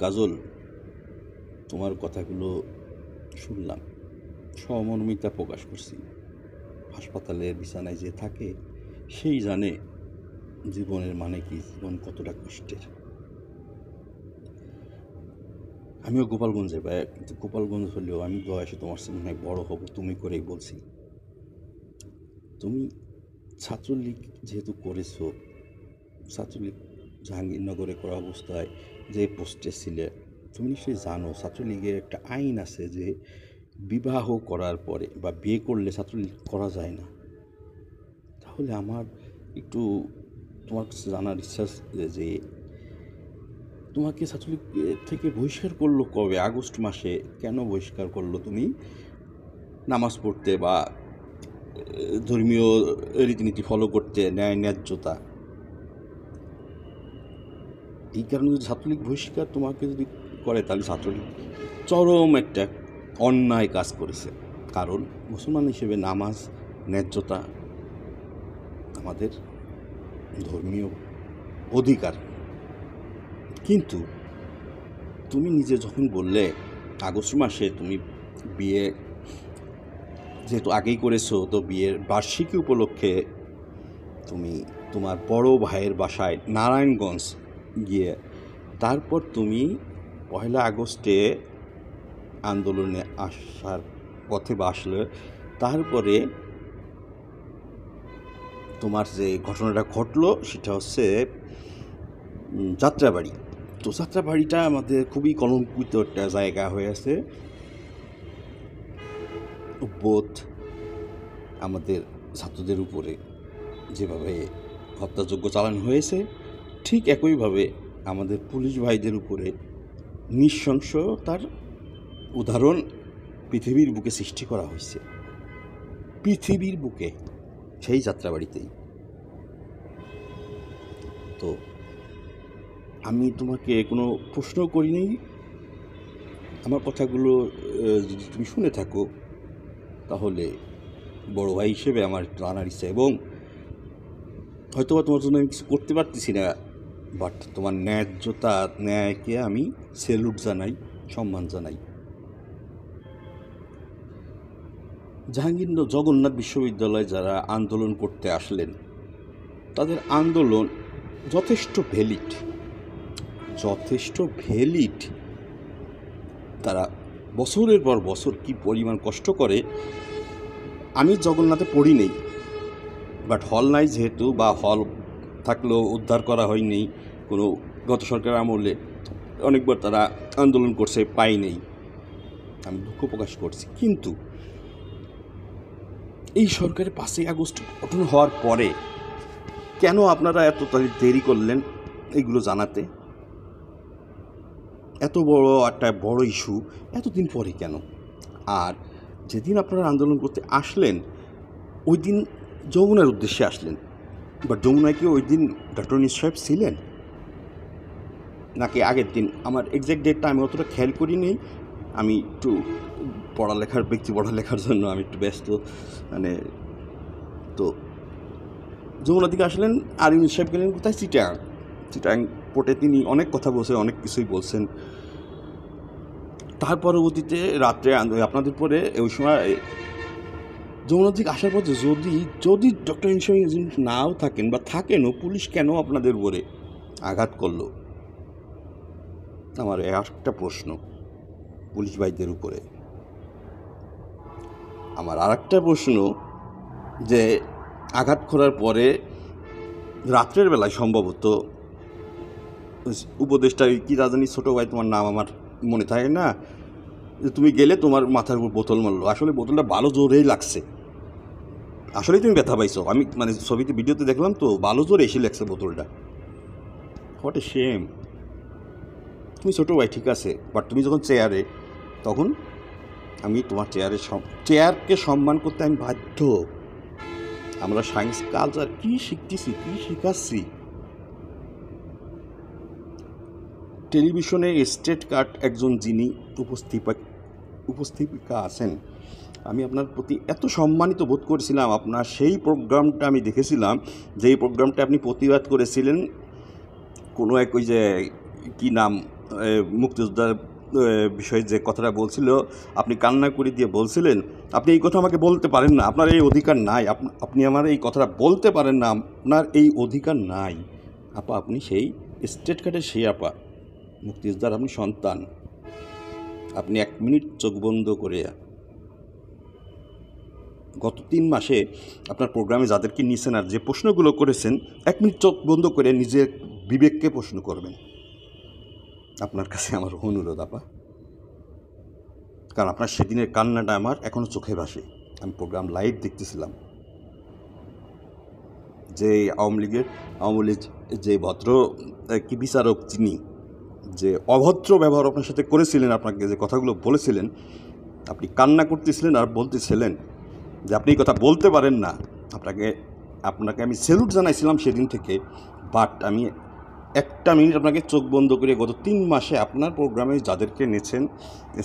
কাজল, তোমার কথাগুলো শুনলাম, সহমর্মিতা প্রকাশ করছি। হাসপাতালের বিছানায় যে থাকে সেই জানে জীবনের মানে কি, জীবন কতটা কষ্টের। আমিও গোপালগঞ্জে ভাই, কিন্তু গোপালগঞ্জ হলেও আমি বয়সে তোমার সঙ্গে অনেক বড় হব, তুমি করেই বলছি। তুমি ছাত্রলীগ যেহেতু করেছো, ছাত্রলীগ জাহাঙ্গীরনগরে করা অবস্থায় যে পোস্টে ছিলে, তুমি নিশ্চয়ই জানো ছাত্রলীগের একটা আইন আছে যে বিবাহ করার পরে বা বিয়ে করলে ছাত্রলীগ করা যায় না। তাহলে আমার একটু তোমার কাছে জানার ইচ্ছা যে তোমাকে ছাত্রলীগ থেকে বহিষ্কার করলো কবে? আগস্ট মাসে কেন বহিষ্কার করলো? তুমি নামাজ পড়তে বা ধর্মীয় রীতিনীতি ফলো করতে, ন্যায় ন্যায্যতা, এই কারণে যদি ছাত্রলীগ বহিষ্কার তোমাকে যদি করে, তাহলে ছাত্রলীগ চরম একটা অন্যায় কাজ করেছে। কারণ মুসলমান হিসেবে নামাজ, ন্যায্যতা আমাদের ধর্মীয় অধিকার। কিন্তু তুমি নিজে যখন বললে আগস্ট মাসে তুমি বিয়ে যেহেতু আগেই করেছো, তো বিয়ের বার্ষিকী উপলক্ষে তুমি তোমার বড় ভাইয়ের বাসায় নারায়ণগঞ্জ গিয়ে, তারপর তুমি 1 আগস্টে আন্দোলনে আসার পথে আসলে, তারপরে তোমার যে ঘটনাটা ঘটলো সেটা হচ্ছে যাত্রাবাড়ি। তো যাত্রাবাড়িটা আমাদের খুবই কলঙ্কিত একটা জায়গা হয়ে আছে। বোধ আমাদের ছাত্রদের উপরে যেভাবে হত্যাযজ্ঞ চালানো হয়েছে, ঠিক একইভাবে আমাদের পুলিশ ভাইদের উপরে নৃশংসতার উদাহরণ পৃথিবীর বুকে সৃষ্টি করা হয়েছে, পৃথিবীর বুকে, সেই যাত্রাবাড়িতেই। তো আমি তোমাকে কোনো প্রশ্ন করিনি, আমার কথাগুলো যদি তুমি শুনে থাকো তাহলে বড় ভাই হিসেবে আমার জানার ইচ্ছা, এবং হয়তো বা তোমার জন্য আমি কিছু করতে পারতেছি না, বাট তোমার ন্যায্যতা, ন্যায়কে আমি স্যালুট জানাই, সম্মান জানাই। জগন্নাথ বিশ্ববিদ্যালয়ে যারা আন্দোলন করতে আসলেন, তাদের আন্দোলন যথেষ্ট ভ্যালিড। তারা বছরের পর বছর কি পরিমাণ কষ্ট করে। আমি জগন্নাথে পড়ি নেই, বাট হল নাই যেহেতু, বা হল থাকলেও উদ্ধার করা হয়নি কোনো গত সরকার আমলে, অনেকবার তারা আন্দোলন করছে, পাই নেই, আমি দুঃখ প্রকাশ করছি। কিন্তু এই সরকারের 5ই আগস্ট গঠন হওয়ার পরে কেন আপনারা এত দেরি করলেন এগুলো জানাতে? এত বড় একটা বড় ইস্যু এতদিন পরে কেন? আর যেদিন আপনারা আন্দোলন করতে আসলেন, ওই দিন যমুনার উদ্দেশ্যে আসলেন, বাট যমুনায় কি ওই দিন ডক্টর ইউনূস সাহেব ছিলেন নাকি আগের দিন? আমার এক্স্যাক্ট ডেটটা আমি অতটা খেয়াল করিনি, আমি একটু পড়ালেখার জন্য আমি একটু ব্যস্ত, তো যমুনা দিকে আসলেন, আর ইউনূস সাহেব গেলেন কোথায়? চিটাং পোর্টে তিনি অনেক কথা বলছেন, অনেক কিছুই বলছেন। তার পরবর্তীতে রাত্রে আপনাদের পরে ওই সময় যমুনা দিকে আসার পর যদি ডক্টর ইউনূস সাহেব নাও থাকেন বা থাকেনও, পুলিশ কেন আপনাদের উপরে আঘাত করলো? আমার একটা প্রশ্ন পুলিশ ভাইদের উপরে। আমার আর একটা প্রশ্ন, যে আঘাত করার পরে রাত্রের বেলায় সম্ভবত উপদেষ্টা কি রাজধানী ছোটো ভাই, তোমার নাম আমার মনে থাকে না, যে তুমি গেলে তোমার মাথার উপর বোতল মারলো। আসলে বোতলটা ভালো জোরেই লাগছে, আসলেই তুমি ব্যথা পাইছো, আমি ছবিতে ভিডিওতে দেখলাম তো, ভালো জোরে এসে লাগছে বোতলটা। What a shame. তুমি ছোটো ভাই ঠিক আছে, বাট তুমি যখন চেয়ারে, তখন আমি তোমার চেয়ারকে সম্মান করতে আমি বাধ্য। আমরা সায়েন্স কালচার কী শিখতেছি, কী শেখাচ্ছি। টেলিভিশনে স্টেট কার্ড একজন যিনি উপস্থাপিকা আছেন, আমি আপনার প্রতি এত সম্মানিত বোধ করেছিলাম। আপনার সেই প্রোগ্রামটা আমি দেখেছিলাম, যেই প্রোগ্রামটা আপনি প্রতিবাদ করেছিলেন কোনো এক, ওই যে কী নাম, মুক্তিযোদ্ধার বিষয়ে যে কথাটা বলছিল, আপনি কান্না করে দিয়ে বলছিলেন, আপনি এই কথা আমাকে বলতে পারেন না, আপনার এই অধিকার নাই, আপনি আমার এই কথাটা বলতে পারেন না, আপনার এই অধিকার নাই। আপা, আপনি সেই স্টেট কার্ডের সেই আপা, মুক্তিযোদ্ধার আপনি সন্তান। আপনি 1 মিনিট চোখ বন্ধ করে গত 3 মাসে আপনার প্রোগ্রামে যাদেরকে নিয়েছেন আর যে প্রশ্নগুলো করেছেন, 1 মিনিট চোখ বন্ধ করে নিজের বিবেককে প্রশ্ন করবেন। আপনার কাছে আমার অনুরোধ আপা, কারণ আপনার সেদিনের কান্নাটা আমার এখনও চোখে ভাসে। আমি প্রোগ্রাম লাইভ দেখতেছিলাম, যে আওয়ামী লীগ যে ভদ্র কি বিচারক যিনি যে অভদ্র ব্যবহার আপনার সাথে করেছিলেন, আপনাকে যে কথাগুলো বলেছিলেন, আপনি কান্না করতেছিলেন আর বলতেছিলেন যে আপনি এই কথা বলতে পারেন না। আপনাকে আমি স্যালুট জানাইছিলাম সেদিন থেকে, বাট আমি 1 মিনিট আপনাকে চোখ বন্ধ করে গত 3 মাসে আপনার প্রোগ্রামে যাদেরকে নিয়েছেন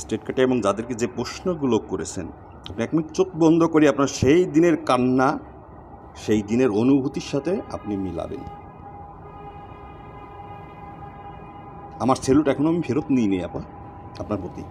স্টেট কাটে এবং যাদেরকে যে প্রশ্নগুলো করেছেন, আপনি 1 মিনিট চোখ বন্ধ করে আপনার সেই দিনের কান্না, সেই দিনের অনুভূতির সাথে আপনি মিলাবেন। আমার স্যালুট এখনও আমি ফেরত নিইনি আপা আপনার প্রতি।